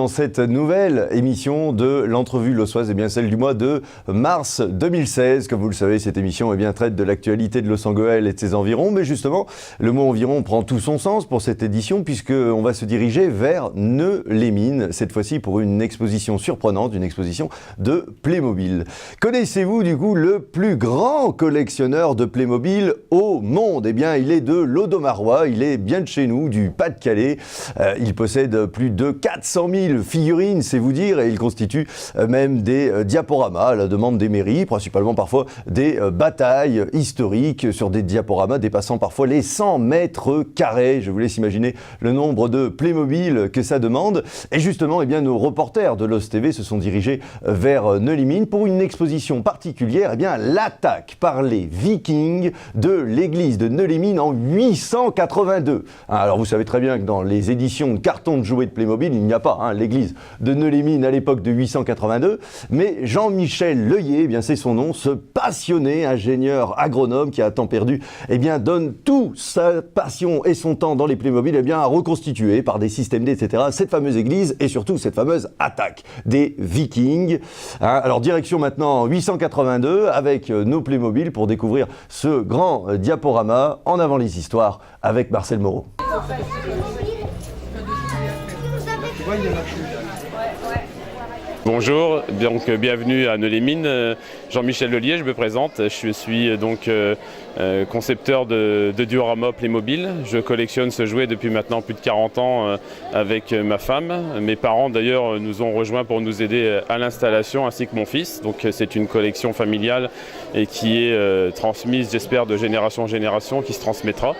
dans cette nouvelle émission de l'entrevue lossoise, et bien celle du mois de mars 2016. Comme vous le savez, cette émission traite de l'actualité de Loos-en-Gohelle et de ses environs, mais justement, le mot environ prend tout son sens pour cette édition, puisqu'on va se diriger vers Neu-les-Mines, cette fois-ci pour une exposition surprenante, une exposition de Playmobil. Connaissez-vous du coup le plus grand collectionneur de Playmobil au monde? Eh bien, il est de l'Audomarois, il est bien de chez nous, du Pas-de-Calais. Il possède plus de 400 000 figurines, c'est vous dire, et il constitue même des diaporamas à la demande des mairies, principalement parfois des batailles historiques sur des diaporamas dépassant parfois les 100 mètres carrés. Je vous laisse imaginer le nombre de Playmobil que ça demande. Et justement, eh bien, nos reporters de Loos TV se sont dirigés vers Neu-les-Mines pour une exposition particulière, eh bien, l'attaque par les Vikings de l'église de Neu-les-Mines en 882. Alors vous savez très bien que dans les éditions de cartons de jouets de Playmobil, il n'y a pas l'église de Neu-les-Mines à l'époque de 882, mais Jean-Michel Leuillet, eh bien c'est son nom, ce passionné ingénieur agronome qui a tant perdu, eh bien donne toute sa passion et son temps dans les Playmobil, eh bien à reconstituer par des systèmes D, etc. cette fameuse église et surtout cette fameuse attaque des Vikings. Alors direction maintenant 882 avec nos Playmobil pour découvrir ce grand diaporama. En avant les histoires avec Marcel Moreau. Bonjour, donc bienvenue à Neu-les-Mines. Jean-Michel Leuillet, je me présente. Je suis donc concepteur de diorama Playmobil. Je collectionne ce jouet depuis maintenant plus de 40 ans avec ma femme. Mes parents d'ailleurs nous ont rejoints pour nous aider à l'installation ainsi que mon fils. Donc c'est une collection familiale et qui est transmise, j'espère, de génération en génération, qui se transmettra.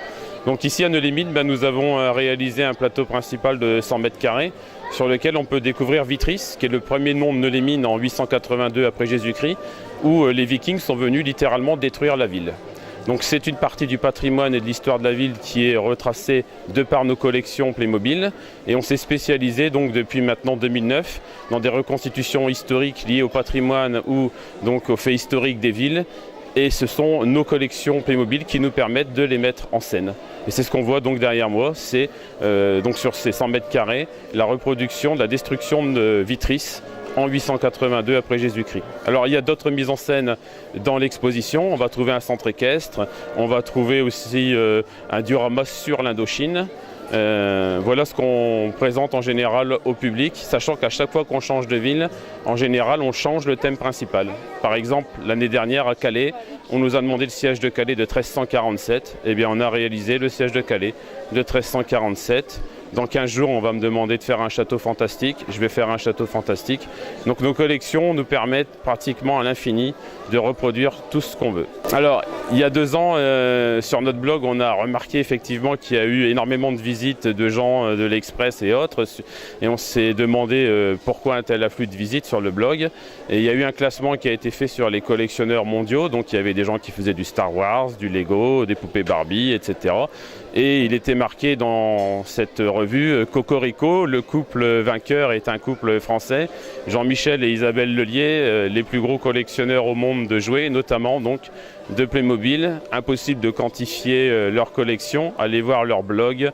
Donc ici à Neu-les-Mines, nous avons réalisé un plateau principal de 100 mètres carrés sur lequel on peut découvrir Vitris, qui est le premier nom de Neu-les-Mines en 882 après Jésus-Christ, où les Vikings sont venus littéralement détruire la ville. Donc c'est une partie du patrimoine et de l'histoire de la ville qui est retracée de par nos collections Playmobil. Et on s'est spécialisé donc depuis maintenant 2009 dans des reconstitutions historiques liées au patrimoine ou donc aux faits historiques des villes. Et ce sont nos collections Playmobil qui nous permettent de les mettre en scène. Et c'est ce qu'on voit donc derrière moi, c'est donc sur ces 100 mètres carrés, la reproduction de la destruction de Vitris en 882 après Jésus-Christ. Alors il y a d'autres mises en scène dans l'exposition, on va trouver un centre équestre, on va trouver aussi un diorama sur l'Indochine. Voilà ce qu'on présente en général au public, sachant qu'à chaque fois qu'on change de ville, en général on change le thème principal. Par exemple, l'année dernière à Calais, on nous a demandé le siège de Calais de 1347, et bien on a réalisé le siège de Calais de 1347. Dans 15 jours, on va me demander de faire un château fantastique. Je vais faire un château fantastique. Donc nos collections nous permettent pratiquement à l'infini de reproduire tout ce qu'on veut. Alors, il y a 2 ans, sur notre blog, on a remarqué effectivement qu'il y a eu énormément de visites de gens de l'Express et autres. Et on s'est demandé pourquoi un tel afflux de visites sur le blog. Et il y a eu un classement qui a été fait sur les collectionneurs mondiaux. Donc il y avait des gens qui faisaient du Star Wars, du Lego, des poupées Barbie, etc. Et il était marqué dans cette revue Cocorico, le couple vainqueur est un couple français. Jean-Michel et Isabelle Leuillet, les plus gros collectionneurs au monde de jouets, notamment donc de Playmobil. Impossible de quantifier leur collection. Allez voir leur blog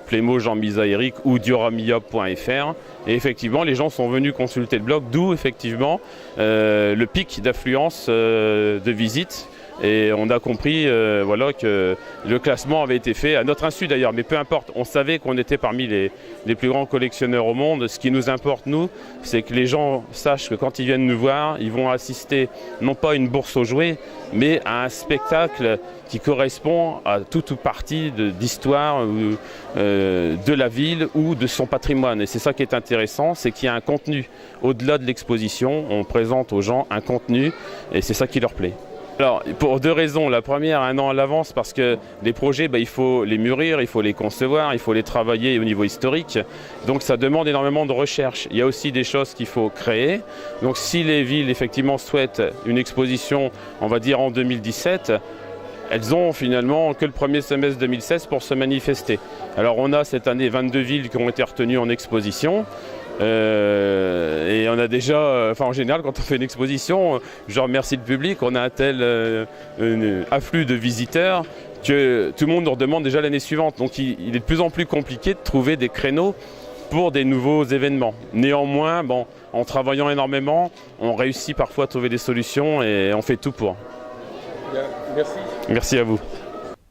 Playmo Jean-Misa Eric ou dioramia.fr. Et effectivement, les gens sont venus consulter le blog, d'où effectivement le pic d'affluence de visites. Et on a compris voilà, que le classement avait été fait à notre insu d'ailleurs, mais peu importe, on savait qu'on était parmi les plus grands collectionneurs au monde. Ce qui nous importe, nous, c'est que les gens sachent que quand ils viennent nous voir, ils vont assister non pas à une bourse aux jouets, mais à un spectacle qui correspond à toute partie d'histoire de la ville ou de son patrimoine. Et c'est ça qui est intéressant, c'est qu'il y a un contenu. Au-delà de l'exposition, on présente aux gens un contenu et c'est ça qui leur plaît. Alors, pour 2 raisons. La première, 1 an à l'avance, parce que les projets, il faut les mûrir, il faut les concevoir, il faut les travailler au niveau historique. Donc ça demande énormément de recherche. Il y a aussi des choses qu'il faut créer. Donc si les villes, effectivement, souhaitent une exposition, on va dire en 2017, elles ont finalement que le premier semestre 2016 pour se manifester. Alors on a cette année 22 villes qui ont été retenues en exposition. Et on a déjà, en général, quand on fait une exposition, je remercie le public, on a un tel afflux de visiteurs que tout le monde nous redemande déjà l'année suivante. Donc il est de plus en plus compliqué de trouver des créneaux pour des nouveaux événements. Néanmoins, bon, en travaillant énormément, on réussit parfois à trouver des solutions et on fait tout pour. Bien, merci. Merci à vous.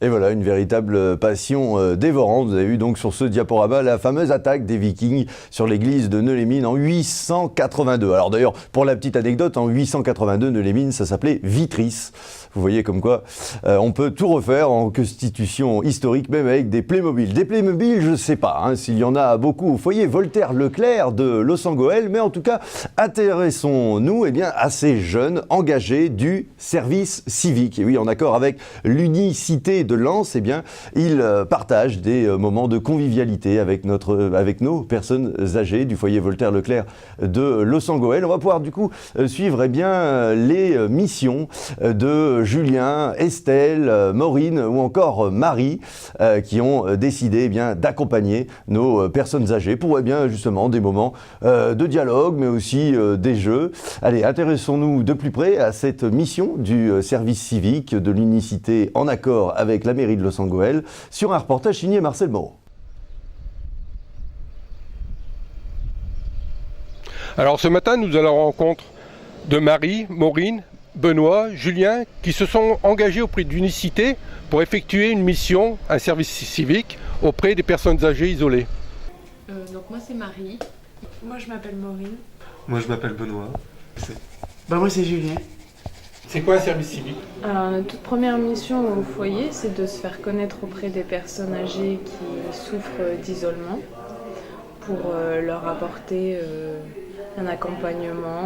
Et voilà, une véritable passion dévorante. Vous avez vu donc sur ce diaporama la fameuse attaque des Vikings sur l'église de Neu-les-Mines en 882. Alors d'ailleurs, pour la petite anecdote, en 882, Neu-les-Mines, ça s'appelait Vitris. Vous voyez comme quoi on peut tout refaire en constitution historique, même avec des Playmobil. Des Playmobil, je ne sais pas s'il y en a beaucoup au foyer Voltaire-Leclerc de Los-Angeles, mais en tout cas, intéressons-nous à ces jeunes engagés du service civique. Et oui, en accord avec l'unicité de Lens, ils partagent des moments de convivialité avec nos personnes âgées du foyer Voltaire-Leclerc de Los-Angeles. On va pouvoir du coup suivre les missions de Julien, Estelle, Maureen ou encore Marie qui ont décidé d'accompagner nos personnes âgées pour justement des moments de dialogue mais aussi des jeux. Allez, intéressons-nous de plus près à cette mission du service civique de l'unicité en accord avec la mairie de Los-Angeles sur un reportage signé Marcel Moreau. Alors ce matin, nous allons à la rencontre de Marie, Maureen, Benoît, Julien, qui se sont engagés auprès d'Unicité pour effectuer une mission, un service civique, auprès des personnes âgées isolées. Donc moi c'est Marie. Moi je m'appelle Maureen. Moi je m'appelle Benoît. Moi c'est Julien. C'est quoi un service civique? Alors notre toute première mission au foyer, c'est de se faire connaître auprès des personnes âgées qui souffrent d'isolement pour leur apporter un accompagnement,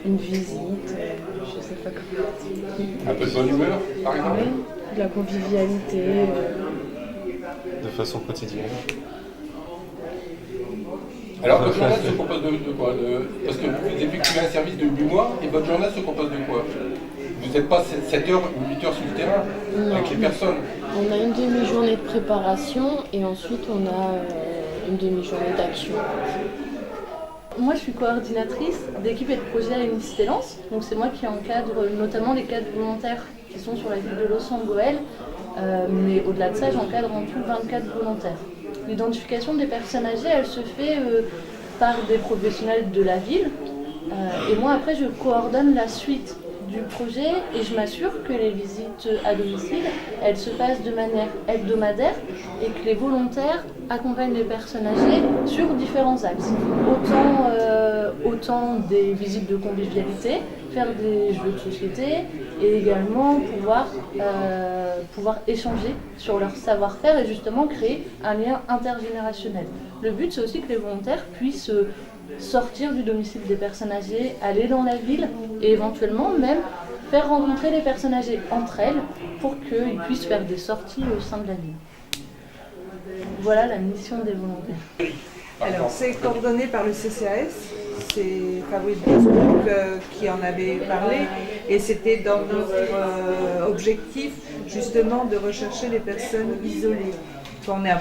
une visite, je sais pas comment. Un peu de bonne humeur, par exemple? Oui, de la convivialité. De façon quotidienne. Alors votre journal se compose de quoi? Parce que vous effectuez un service de 8 mois et votre journal se compose de quoi? Vous n'êtes pas 7 heures ou 8 heures sur le terrain avec les personnes? On a une demi-journée de préparation et ensuite on a une demi-journée d'action. Moi, je suis coordinatrice d'équipe et de projet à Unicité Lens. Donc, c'est moi qui encadre notamment les cadres volontaires qui sont sur la ville de Los-Angeles. Mais au-delà de ça, j'encadre en tout 24 volontaires. L'identification des personnes âgées, elle se fait par des professionnels de la ville. Et moi, après, je coordonne la suite du projet et je m'assure que les visites à domicile, elles se passent de manière hebdomadaire et que les volontaires accompagnent les personnes âgées sur différents axes. Autant des visites de convivialité, faire des jeux de société et également pouvoir échanger sur leur savoir-faire et justement créer un lien intergénérationnel. Le but, c'est aussi que les volontaires puissent sortir du domicile des personnes âgées, aller dans la ville et éventuellement même faire rencontrer les personnes âgées entre elles pour qu'ils puissent faire des sorties au sein de la ville. Voilà la mission des volontaires. Alors c'est coordonné par le CCAS, c'est Fabrice Bosbrook qui en avait parlé et c'était dans notre objectif justement de rechercher les personnes isolées. On n'a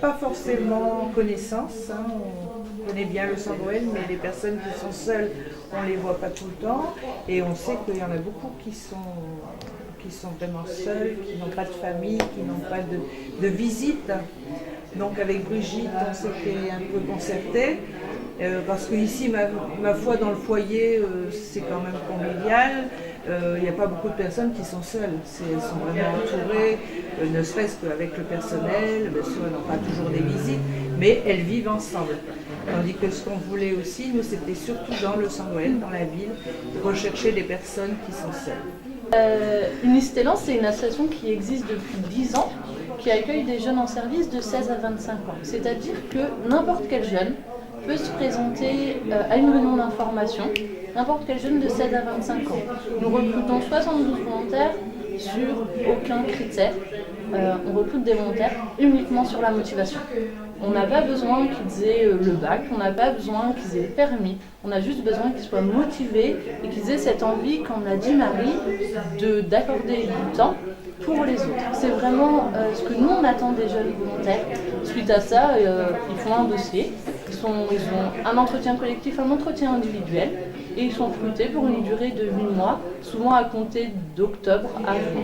pas forcément connaissance, on connaît bien Los-Angeles, mais les personnes qui sont seules, on ne les voit pas tout le temps et on sait qu'il y en a beaucoup qui sont vraiment seuls, qui n'ont pas de famille, qui n'ont pas de visite. Donc avec Brigitte, on s'était un peu concerté, parce qu'ici, ma foi, dans le foyer, c'est quand même convivial. Il n'y a pas beaucoup de personnes qui sont seules. Elles sont vraiment entourées, ne serait-ce qu'avec le personnel. Bien sûr, elles n'ont pas toujours des visites, mais elles vivent ensemble. Tandis que ce qu'on voulait aussi, nous, c'était surtout dans Los-Angeles, dans la ville, rechercher des personnes qui sont seules. Unicité Lens, c'est une association qui existe depuis 10 ans, qui accueille des jeunes en service de 16 à 25 ans. C'est-à-dire que n'importe quel jeune peut se présenter à une réunion d'information, n'importe quel jeune de 16 à 25 ans. Nous recrutons 72 volontaires sur aucun critère. On recrute des volontaires uniquement sur la motivation. On n'a pas besoin qu'ils aient le bac, on n'a pas besoin qu'ils aient le permis, on a juste besoin qu'ils soient motivés et qu'ils aient cette envie, comme l'a dit Marie, d'accorder du temps pour les autres. C'est vraiment ce que nous on attend des jeunes volontaires. Suite à ça, ils font un dossier, ils ont un entretien collectif, un entretien individuel et ils sont recrutés pour une durée de 8 mois, souvent à compter d'octobre à juin.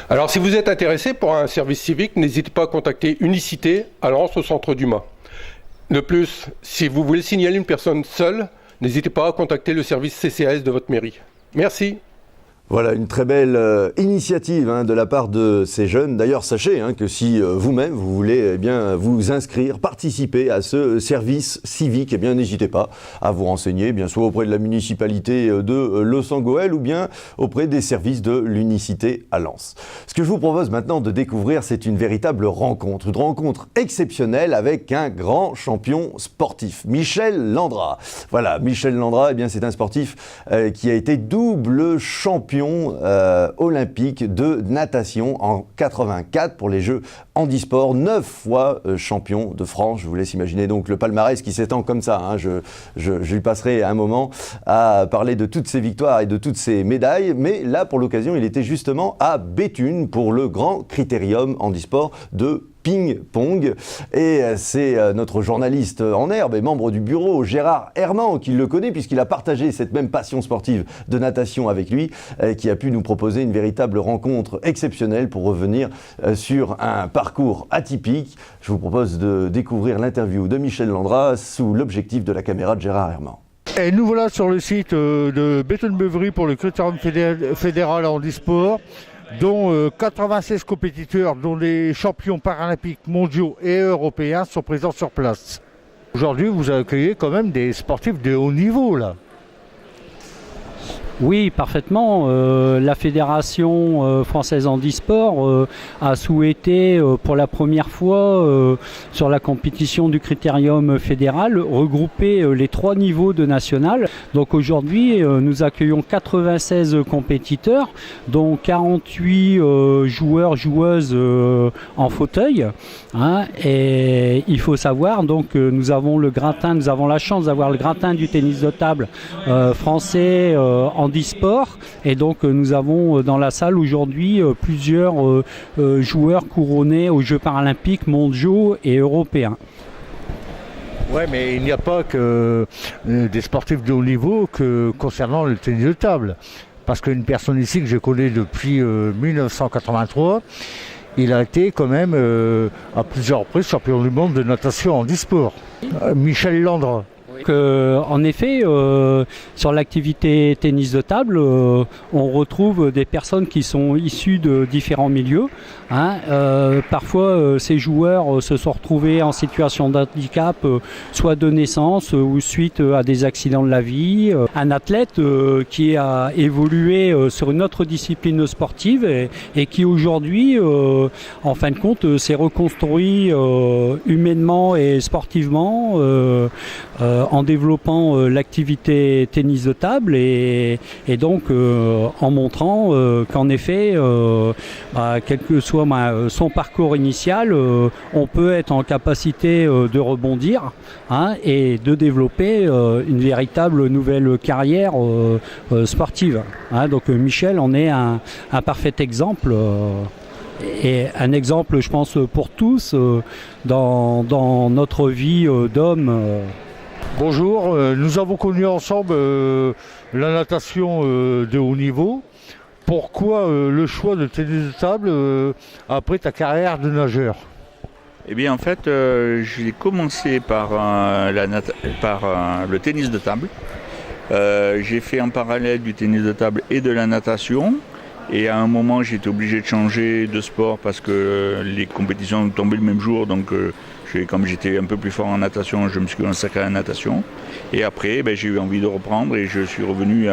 Alors si vous êtes intéressé pour un service civique, n'hésitez pas à contacter Unicité à Lens au centre d'Humain. De plus, si vous voulez signaler une personne seule, n'hésitez pas à contacter le service CCAS de votre mairie. Merci. Voilà, une très belle initiative de la part de ces jeunes. D'ailleurs, sachez que si vous-même, vous voulez vous inscrire, participer à ce service civique, n'hésitez pas à vous renseigner, bien soit auprès de la municipalité de Loos-en-Gohelle ou bien auprès des services de l'Unicité à Lens. Ce que je vous propose maintenant de découvrir, c'est une véritable rencontre, une rencontre exceptionnelle avec un grand champion sportif, Michel Landrat. Voilà, Michel Landrat, c'est un sportif qui a été double champion olympique de natation en 84 pour les Jeux handisport, 9 fois champion de France. Je vous laisse imaginer donc le palmarès qui s'étend comme ça. Je lui passerai un moment à parler de toutes ses victoires et de toutes ses médailles, mais là pour l'occasion il était justement à Béthune pour le grand critérium handisport de ping-pong. Et c'est notre journaliste en herbe et membre du bureau, Gérard Herman, qui le connaît puisqu'il a partagé cette même passion sportive de natation avec lui, qui a pu nous proposer une véritable rencontre exceptionnelle pour revenir sur un parcours atypique. Je vous propose de découvrir l'interview de Michel Landrat sous l'objectif de la caméra de Gérard Herman. Et nous voilà sur le site de Béthune-Beuvry pour le critérium fédéral handisport, dont 96 compétiteurs, dont les champions paralympiques mondiaux et européens sont présents sur place. Aujourd'hui, vous accueillez quand même des sportifs de haut niveau, là. Oui, parfaitement. La Fédération française handisport a souhaité pour la première fois sur la compétition du critérium fédéral regrouper les 3 niveaux de national. Donc aujourd'hui, nous accueillons 96 compétiteurs, dont 48 joueurs, joueuses en fauteuil. Et il faut savoir, donc nous avons la chance d'avoir le gratin du tennis de table français handisport, et donc nous avons dans la salle aujourd'hui plusieurs joueurs couronnés aux Jeux paralympiques mondiaux et européens. Ouais, mais il n'y a pas que des sportifs de haut niveau concernant le tennis de table. Parce qu'une personne ici que je connais depuis 1983, il a été quand même à plusieurs reprises champion du monde de natation handisport. Michel Landrat. En effet, sur l'activité tennis de table, on retrouve des personnes qui sont issues de différents milieux. Parfois, ces joueurs se sont retrouvés en situation d'handicap, soit de naissance ou suite à des accidents de la vie. Un athlète qui a évolué sur une autre discipline sportive et qui aujourd'hui, en fin de compte, s'est reconstruit humainement et sportivement en développant l'activité tennis de table et donc en montrant qu'en effet, quel que soit son parcours initial, on peut être en capacité de rebondir et de développer une véritable nouvelle carrière sportive. Donc Michel en est un parfait exemple. Et un exemple, je pense, pour tous dans notre vie d'homme. Bonjour, nous avons connu ensemble la natation de haut niveau. Pourquoi le choix de tennis de table après ta carrière de nageur ? Eh bien en fait, j'ai commencé par le tennis de table. J'ai fait en parallèle du tennis de table et de la natation. Et à un moment, j'ai été obligé de changer de sport parce que les compétitions tombaient le même jour. Donc comme j'étais un peu plus fort en natation, je me suis consacré à la natation. Et après, j'ai eu envie de reprendre et je suis revenu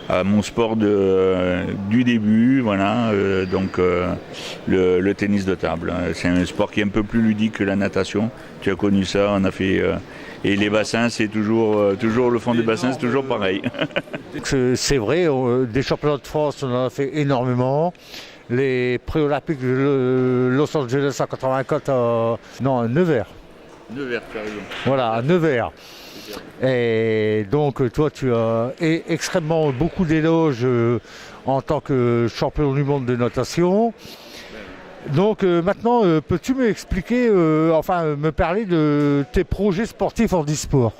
à mon sport du début, voilà, le tennis de table. C'est un sport qui est un peu plus ludique que la natation. Tu as connu ça, on a fait... et les bassins, c'est toujours le fond des bassins, c'est toujours pareil. C'est vrai, des championnats de France, on en a fait énormément. Les pré-olympiques de Los Angeles en 84, à Nevers. Nevers, tu as raison. Voilà, à Nevers. Et donc toi tu as extrêmement beaucoup d'éloges en tant que champion du monde de natation. Donc maintenant, peux-tu m'expliquer, me parler de tes projets sportifs en handisport ?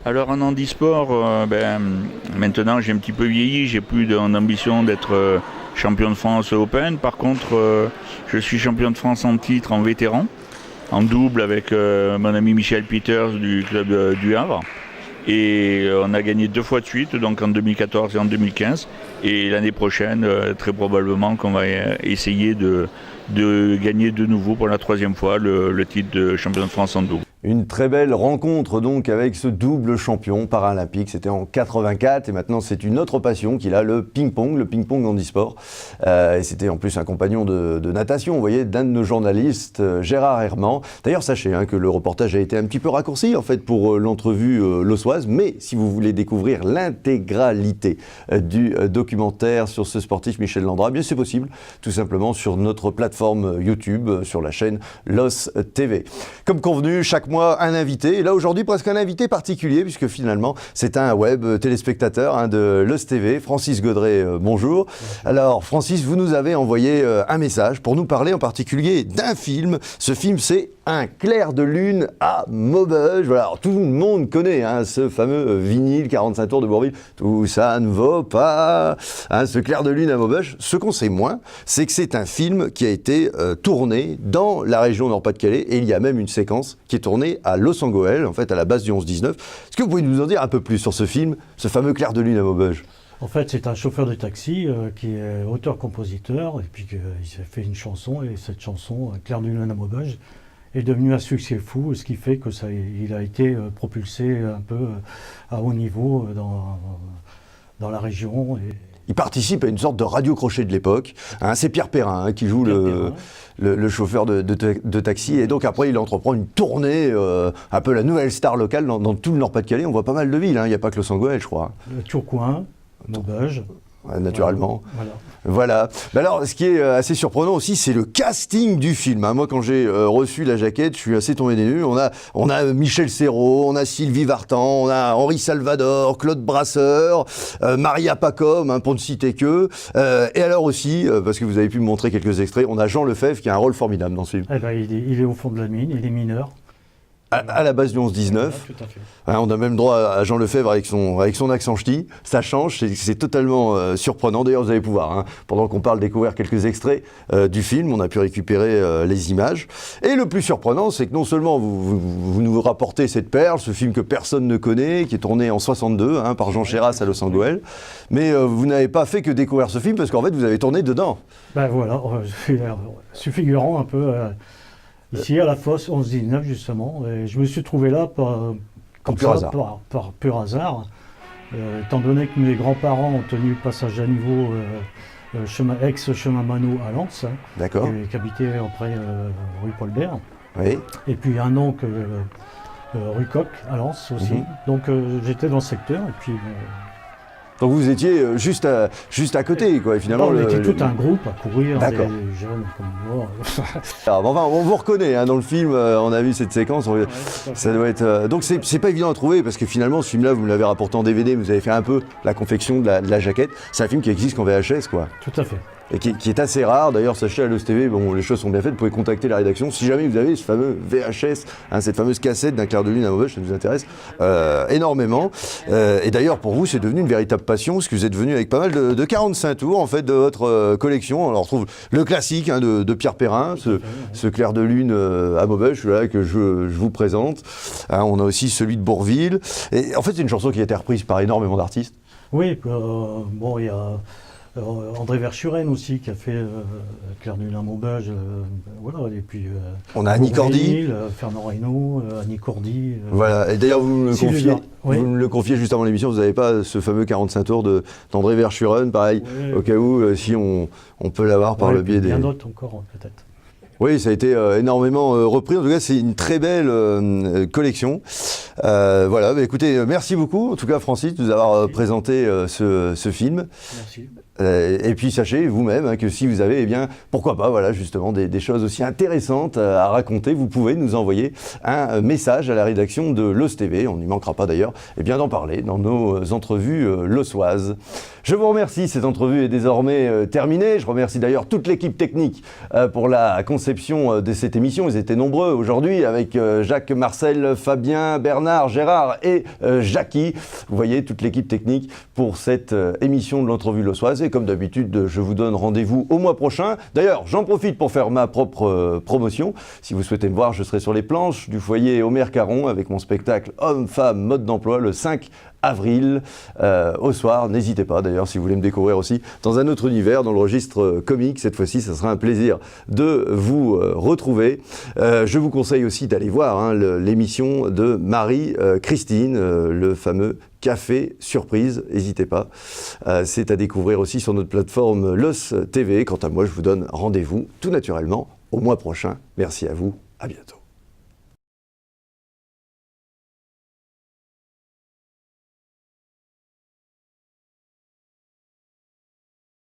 Alors en handisport, maintenant j'ai un petit peu vieilli, j'ai plus d'ambition d'être champion de France Open. Par contre, je suis champion de France en titre en vétéran, en double avec mon ami Michel Peters du club du Havre. Et on a gagné 2 fois de suite, donc en 2014 et en 2015. Et l'année prochaine, très probablement qu'on va essayer de gagner de nouveau pour la 3e fois le titre de champion de France en double. Une très belle rencontre donc avec ce double champion paralympique, c'était en 84 et maintenant c'est une autre passion qu'il a, le ping-pong handisport. Et c'était en plus un compagnon de natation, vous voyez, d'un de nos journalistes, Gérard Herman. D'ailleurs sachez que le reportage a été un petit peu raccourci en fait pour l'entrevue lossoise, mais si vous voulez découvrir l'intégralité du documentaire sur ce sportif Michel Landrat, bien c'est possible, tout simplement sur notre plateforme YouTube, sur la chaîne LOS TV. Comme convenu, chaque mois un invité, et là aujourd'hui presque un invité particulier puisque finalement c'est un web téléspectateur de LOS TV, Francis Gaudret, bonjour. Alors Francis, vous nous avez envoyé un message pour nous parler en particulier d'un film. Ce film c'est Un clair de lune à Maubeuge. Voilà, alors, tout le monde connaît ce fameux vinyle 45 tours de Bourvil. Tout ça ne vaut pas. Ce clair de lune à Maubeuge. Ce qu'on sait moins, c'est que c'est un film qui a été tourné dans la région Nord-Pas-de-Calais et il y a même une séquence qui est tournée à Los-en-Gohelle, en fait à la base du 11-19. Est-ce que vous pouvez nous en dire un peu plus sur ce film, ce fameux clair de lune à Maubeuge? En fait, c'est un chauffeur de taxi qui est auteur-compositeur et puis il s'est fait une chanson et cette chanson, Clair de lune à Maubeuge, est devenu un succès fou, ce qui fait que il a été propulsé un peu à haut niveau dans la région. Il participe à une sorte de radio-crochet de l'époque. C'est Pierre Perrin qui joue le chauffeur de taxi. Et donc après, il entreprend une tournée, un peu la nouvelle star locale dans tout le Nord-Pas-de-Calais. On voit pas mal de villes, il n'y a pas que Los-en-Gohelle, je crois. Tourcoing, Maubeuge. Naturellement. Voilà. Alors, ce qui est assez surprenant aussi, c'est le casting du film. Moi, quand j'ai reçu la jaquette, je suis assez tombé des nues. On a Michel Serrault, on a Sylvie Vartan, on a Henri Salvador, Claude Brasseur, Maria Pacom, pour ne citer que. Et alors aussi, parce que vous avez pu me montrer quelques extraits, on a Jean Lefebvre qui a un rôle formidable dans ce film. Il est au fond de la mine, il est mineur. À la base du 11-19. Tout à fait. On a même droit à Jean Lefebvre avec son accent ch'ti. Ça change, c'est totalement surprenant. D'ailleurs, vous allez pouvoir, pendant qu'on parle, découvrir quelques extraits du film. On a pu récupérer les images. Et le plus surprenant, c'est que non seulement vous nous rapportez cette perle, ce film que personne ne connaît, qui est tourné en 62 par Jean Chéras à Los-en-Gohelle, mais vous n'avez pas fait que découvrir ce film parce qu'en fait, vous avez tourné dedans. Ben voilà, je suis figurant un peu... Ici, à la fosse 11-19, justement, et je me suis trouvé là par pur hasard, étant donné que mes grands-parents ont tenu le passage à niveau ex-chemin Manot à Lens, qui habitait après rue Paul Bert, et puis un oncle rue Coq à Lens aussi. Donc j'étais dans le secteur, et puis... Donc vous étiez juste à côté, quoi. Et finalement, on était tout un groupe à courir, des jeunes comme moi. Alors, on vous reconnaît dans le film, on a vu cette séquence. Ça doit être. Donc c'est pas évident à trouver parce que finalement ce film-là, vous me l'avez rapporté en DVD, vous avez fait un peu la confection de la jaquette. C'est un film qui existe qu'en VHS, quoi. Tout à fait. Et qui est assez rare. D'ailleurs, sachez à LOS TV, les choses sont bien faites, vous pouvez contacter la rédaction. Si jamais vous avez ce fameux VHS, cette fameuse cassette d'un clair de lune à Maubeuge, ça nous intéresse énormément. Et d'ailleurs, pour vous, c'est devenu une véritable passion, parce que vous êtes venu avec pas mal de 45 tours, en fait, de votre collection. Alors, on retrouve le classique de Pierre Perrin, ce clair de lune à Maubeuge, celui-là que je vous présente. On a aussi celui de Bourvil. Et en fait, c'est une chanson qui a été reprise par énormément d'artistes. Oui, il y a... André Verschuren aussi qui a fait Clair de lune à Maubeuge, et puis on a Annie Cordy, Fernand Reynaud, Annie Cordy. Voilà, et d'ailleurs vous me le confiez juste avant l'émission, vous n'avez pas ce fameux 45 tours d'André Verschuren, pareil, au cas où si on peut l'avoir par le biais des... Bien d'autres encore peut-être. Oui, ça a été énormément repris. En tout cas, c'est une très belle collection. Écoutez, merci beaucoup, en tout cas, Francis, de nous avoir présenté ce film. Merci. Et puis, sachez vous-même que si vous avez, pourquoi pas, justement, des choses aussi intéressantes à raconter, vous pouvez nous envoyer un message à la rédaction de LOS TV. On n'y manquera pas d'ailleurs, d'en parler dans nos entrevues lossoises. Je vous remercie, cette entrevue est désormais terminée. Je remercie d'ailleurs toute l'équipe technique pour la conception de cette émission. Ils étaient nombreux aujourd'hui avec Jacques, Marcel, Fabien, Bernard, Gérard et Jackie. Vous voyez, toute l'équipe technique pour cette émission de l'entrevue lossoise. Et comme d'habitude, je vous donne rendez-vous au mois prochain. D'ailleurs, j'en profite pour faire ma propre promotion. Si vous souhaitez me voir, je serai sur les planches du foyer Omer Caron avec mon spectacle Hommes-Femmes, Mode d'emploi le 5 avril au soir. N'hésitez pas d'ailleurs si vous voulez me découvrir aussi dans un autre univers, dans le registre comique. Cette fois-ci, ça sera un plaisir de vous retrouver. Je vous conseille aussi d'aller voir l'émission de Marie-Christine, le fameux Café Surprise. N'hésitez pas. C'est à découvrir aussi sur notre plateforme LOS TV. Quant à moi, je vous donne rendez-vous tout naturellement au mois prochain. Merci à vous. À bientôt.